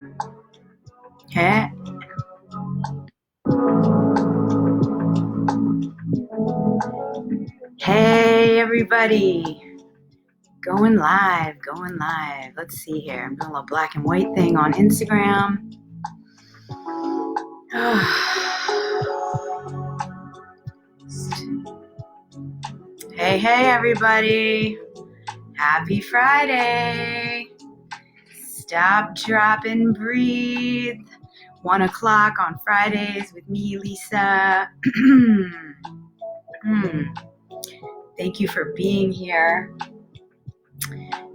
Hey, hey everybody. Going live, going live. Let's see here. I'm doing a little black and white thing on Instagram. Hey everybody. Happy Friday. Stop, drop, and breathe. 1 o'clock on Fridays with me, Lisa. Thank you for being here.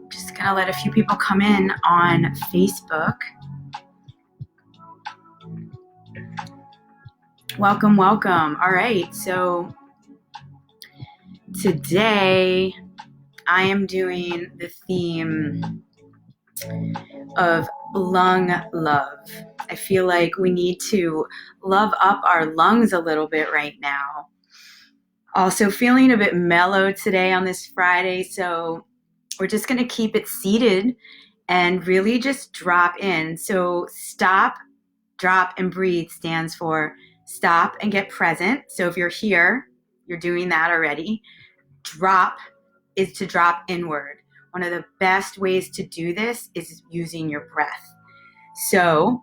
Just gonna let a few people come in on Facebook. Welcome. All right, so today I am doing the theme of lung love. I feel like we need to love up our lungs a little bit right now. Also feeling a bit mellow today on this Friday, so we're just going to keep it seated and really just drop in. So stop, drop, and breathe stands for stop and get present. So if you're here, you're doing that already. Drop is to drop inward. One of the best ways to do this is using your breath. So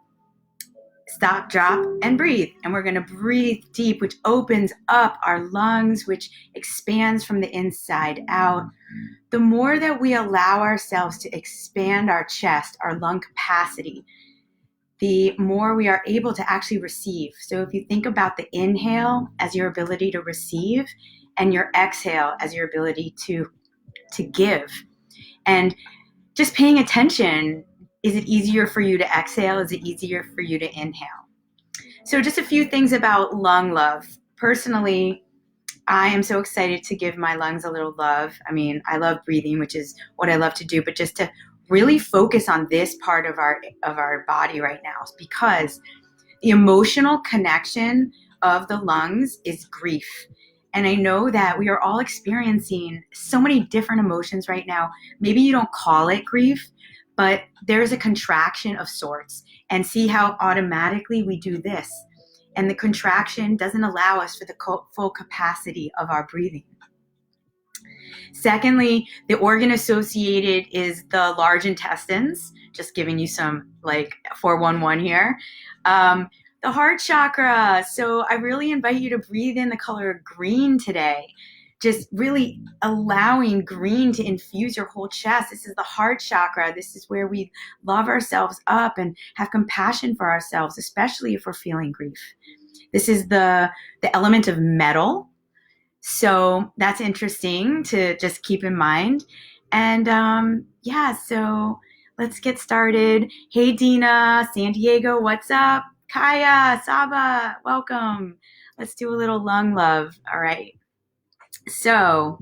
stop, drop, and breathe. And we're going to breathe deep, which opens up our lungs, which expands from the inside out. The more that we allow ourselves to expand our chest, our lung capacity, the more we are able to actually receive. So if you think about the inhale as your ability to receive and your exhale as your ability to give, and just paying attention, is it easier for you to exhale? Is it easier for you to inhale? So just a few things about lung love. Personally, I am so excited to give my lungs a little love. I mean, I love breathing, which is what I love to do, but just to really focus on this part of our body right now, because the emotional connection of the lungs is grief. And I know that we are all experiencing so many different emotions right now. Maybe you don't call it grief, but there's a contraction of sorts. And see how automatically we do this. And the contraction doesn't allow us for the full capacity of our breathing. Secondly, the organ associated is the large intestines, just giving you some like 411 here. The heart chakra. So I really invite you to breathe in the color green today. Just really allowing green to infuse your whole chest. This is the heart chakra. This is where we love ourselves up and have compassion for ourselves, especially if we're feeling grief. This is the element of metal. So that's interesting to just keep in mind. And so let's get started. Hey, Dina, San Diego, what's up? Kaya, Saba, welcome. Let's do a little lung love. All right. So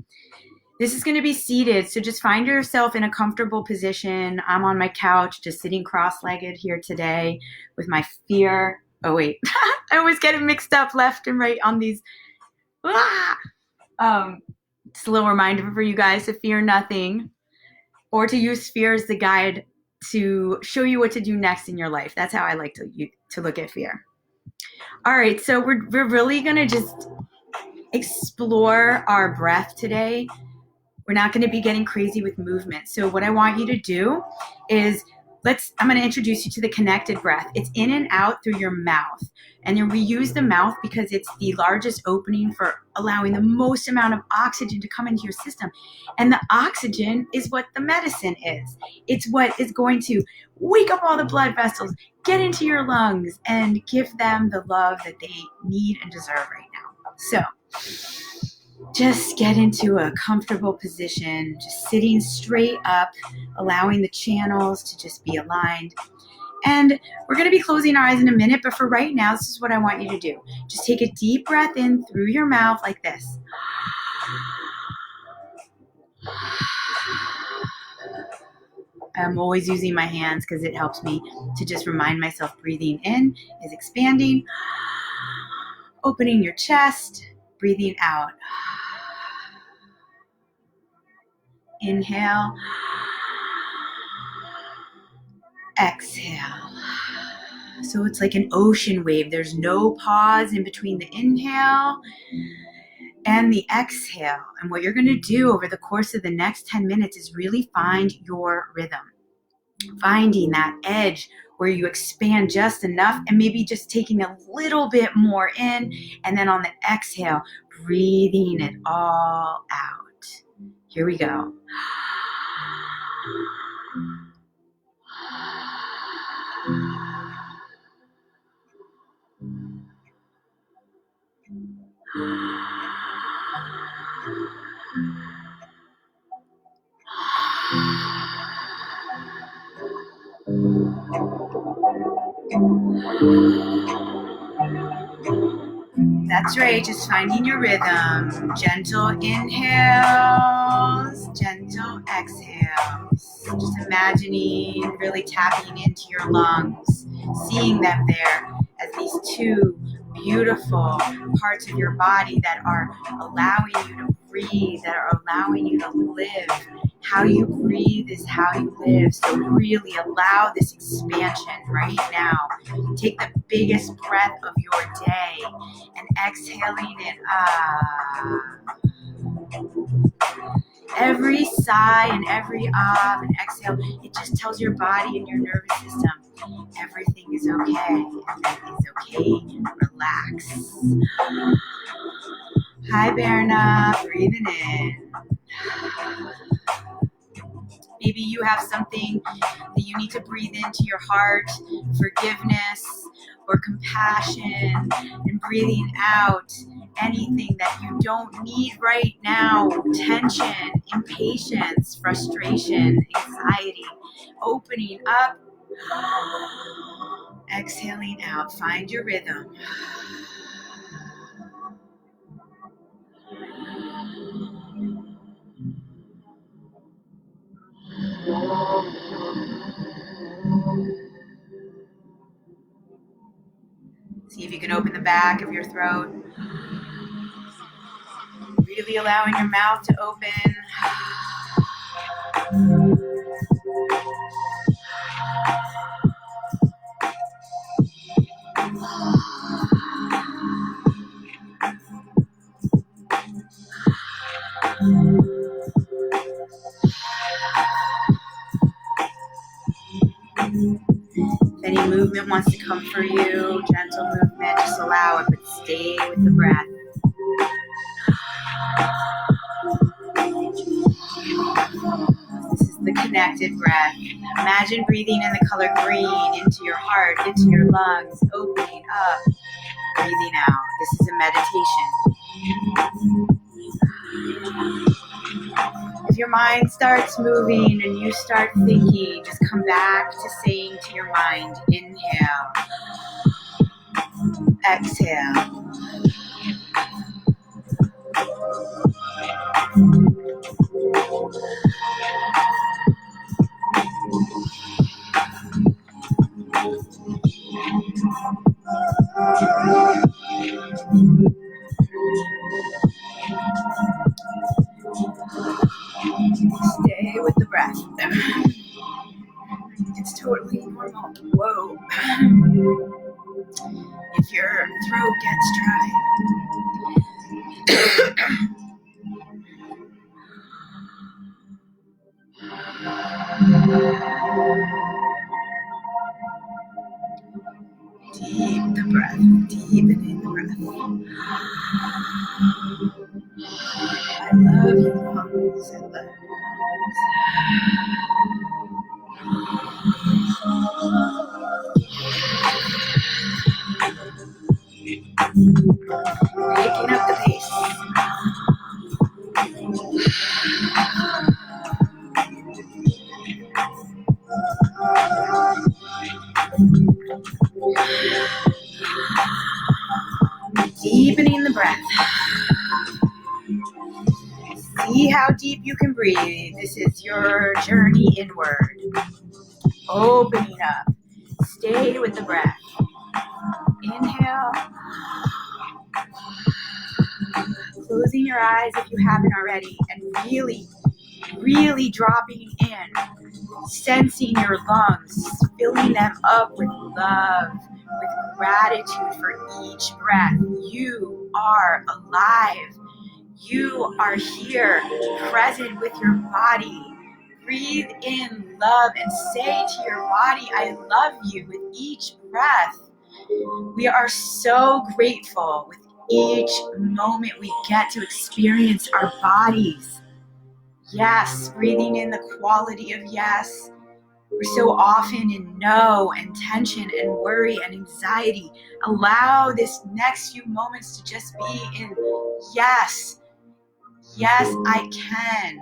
this is going to be seated. So just find yourself in a comfortable position. I'm on my couch, just sitting cross-legged here today with my fear. Oh, wait. I always get it mixed up left and right on these. Just a little reminder for you guys to fear nothing, or to use fear as the guide to show you what to do next in your life. That's how I like to look at fear. All right, so we're really going to just explore our breath today. We're not going to be getting crazy with movement. So what I want you to do is I'm going to introduce you to the connected breath. It's in and out through your mouth. And then we use the mouth because it's the largest opening for allowing the most amount of oxygen to come into your system. And the oxygen is what the medicine is. It's what is going to wake up all the blood vessels, get into your lungs, and give them the love that they need and deserve right now. So just get into a comfortable position, just sitting straight up, allowing the channels to just be aligned. And we're going to be closing our eyes in a minute, but for right now, this is what I want you to do. Just take a deep breath in through your mouth like this. I'm always using my hands because it helps me to just remind myself breathing in is expanding, opening your chest, breathing out. Inhale. Exhale. So it's like an ocean wave. There's no pause in between the inhale and the exhale. And what you're going to do over the course of the next 10 minutes is really find your rhythm. Finding that edge where you expand just enough and maybe just taking a little bit more in, and then on the exhale, breathing it all out. Here we go. That's right, just finding your rhythm. Gentle inhales, gentle exhales. Just imagining really tapping into your lungs, seeing them there as these two beautiful parts of your body that are allowing you to breathe, that are allowing you to live. How you breathe is how you live. So really allow this expansion right now. Take the biggest breath of your day and exhaling it up. Every sigh and every and exhale, it just tells your body and your nervous system everything is okay. Everything is okay. Relax. Hi, Berna. Breathing in. Maybe you have something that you need to breathe into your heart, forgiveness or compassion, and breathing out anything that you don't need right now, tension, impatience, frustration, anxiety, opening up, exhaling out. Find your rhythm. See if you can open the back of your throat. Really allowing your mouth to open. If any movement wants to come for you, gentle movement, just allow it, but stay with the breath. This is the connected breath. Imagine breathing in the color green into your heart, into your lungs, opening up, breathing out. This is a meditation. If your mind starts moving and you start thinking, just come back to saying to your mind, inhale, exhale. Stay with the breath. It's totally normal. Whoa. If your throat gets dry. Deep the breath. Deepening the breath. I love your lungs. I love your picking up the pace. Deepening the breath. See how deep you can breathe. This is your journey inward. Opening up. Stay with the breath. Inhale. Closing your eyes if you haven't already, and really dropping in, sensing your lungs filling them up with love, with gratitude for each breath. You are alive. You are here, present with your body. Breathe in love and say to your body, I love you with each breath. We are so grateful with each moment we get to experience our bodies. Yes, breathing in the quality of yes. We're so often in no and tension and worry and anxiety. Allow this next few moments to just be in yes. Yes, I can.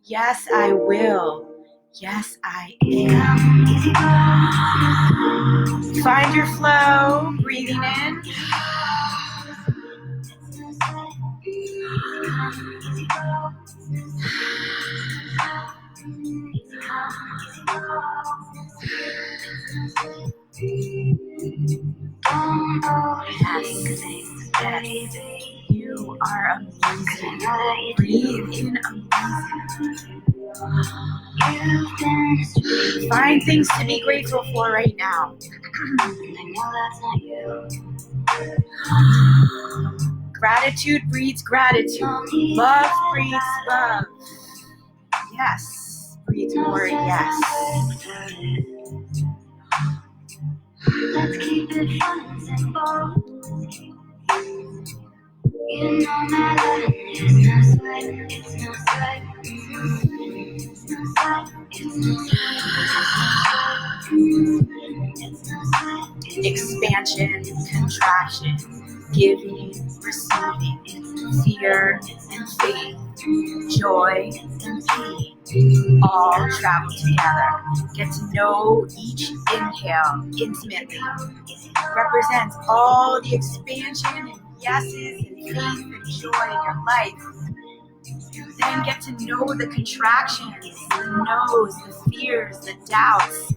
Yes, I will. Yes, I am. Find your flow, breathing in. Yes, you are amazing. Breathe in amazing. Find things to be grateful for right now. Gratitude breeds gratitude. Love breeds love. Yes. Breathe more yes. Let's keep it fun and simple. You know my love is no sweat, it's no sweat, it's no sweat, it's no sweat. Expansion, contraction, giving, receiving, fear and faith, joy and pain, all travel together. Get to know each inhale intimately. Represents all the expansion and yeses and faith and joy in your life. Then get to know the contractions, the no's, the fears, the doubts,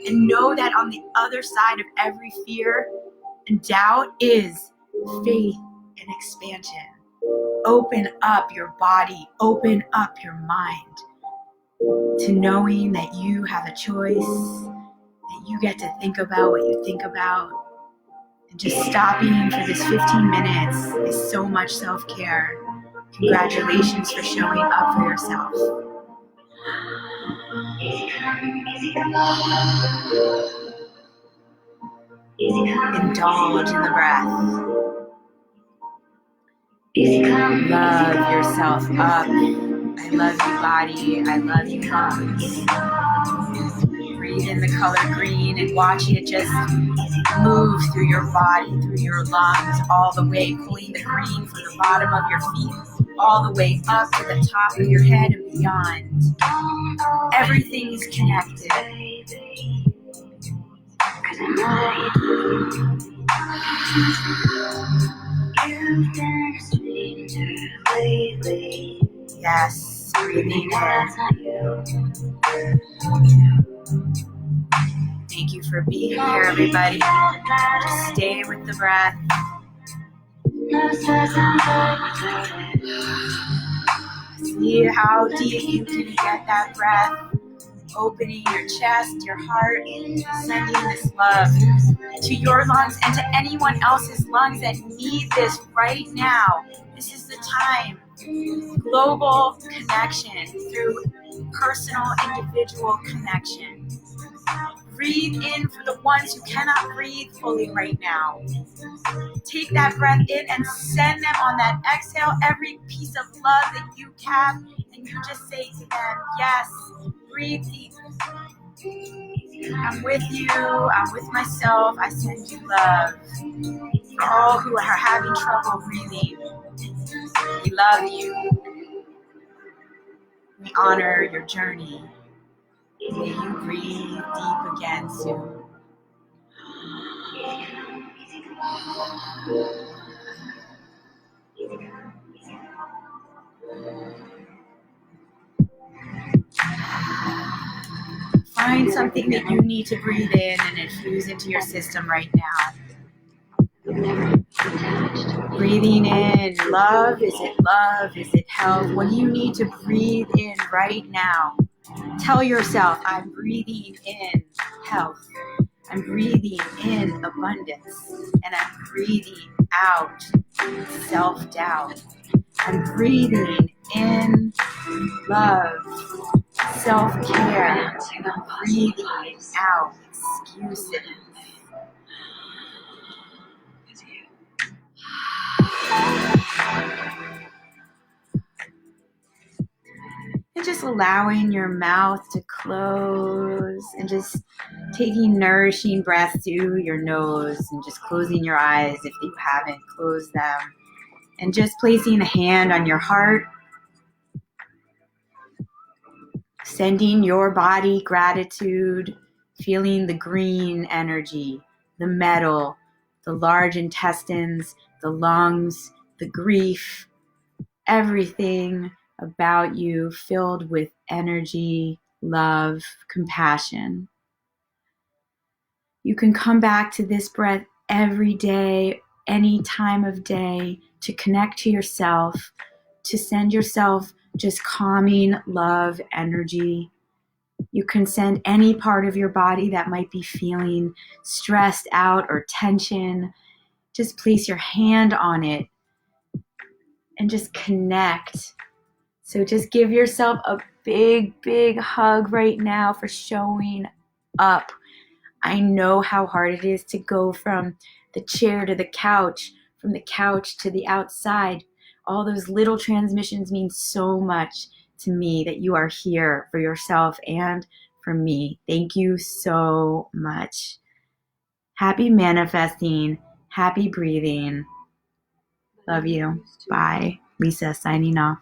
and know that on the other side of every fear and doubt is faith and expansion. Open up your body, open up your mind to knowing that you have a choice, that you get to think about what you think about. And just stopping for this 15 minutes is so much self-care. Congratulations for showing up for yourself. Indulge in the breath. Love yourself up. I love you, body. I love you, lungs. Breathe in the color green and watch it just move through your body, through your lungs, all the way, pulling the green from the bottom of your feet, all the way up to the top of your head and beyond. Everything is connected. Yes, breathing in. Thank you for being here, everybody. Just stay with the breath. See how deep you can get that breath. Opening your chest, your heart, sending this love to your lungs and to anyone else's lungs that need this right now. This is the time. Global connection through personal, individual connection. Breathe in for the ones who cannot breathe fully right now. Take that breath in and send them on that exhale every piece of love that you have, and you just say to them, yes, breathe deep. I'm with you. I'm with myself. I send you love. For all who are having trouble breathing, we love you. We honor your journey. May you breathe deep again soon. Find something that you need to breathe in and infuse into your system right now. Breathing in love. Is it love? Is it health? What do you need to breathe in right now? Tell yourself, I'm breathing in health. I'm breathing in abundance. And I'm breathing out self-doubt. I'm breathing in love, self-care. And I'm breathing out excuses. And just allowing your mouth to close and just taking nourishing breath through your nose and just closing your eyes if you haven't closed them. And just placing a hand on your heart, sending your body gratitude, feeling the green energy, the metal, the large intestines, the lungs, the grief, everything about you filled with energy, love, compassion. You can come back to this breath every day, any time of day, to connect to yourself, to send yourself just calming love energy. You can send any part of your body that might be feeling stressed out or tension. Just place your hand on it and just connect. So just give yourself a big, big hug right now for showing up. I know how hard it is to go from the chair to the couch, from the couch to the outside. All those little transmissions mean so much to me that you are here for yourself and for me. Thank you so much. Happy manifesting. Happy breathing. Love you. Bye. Lisa signing off.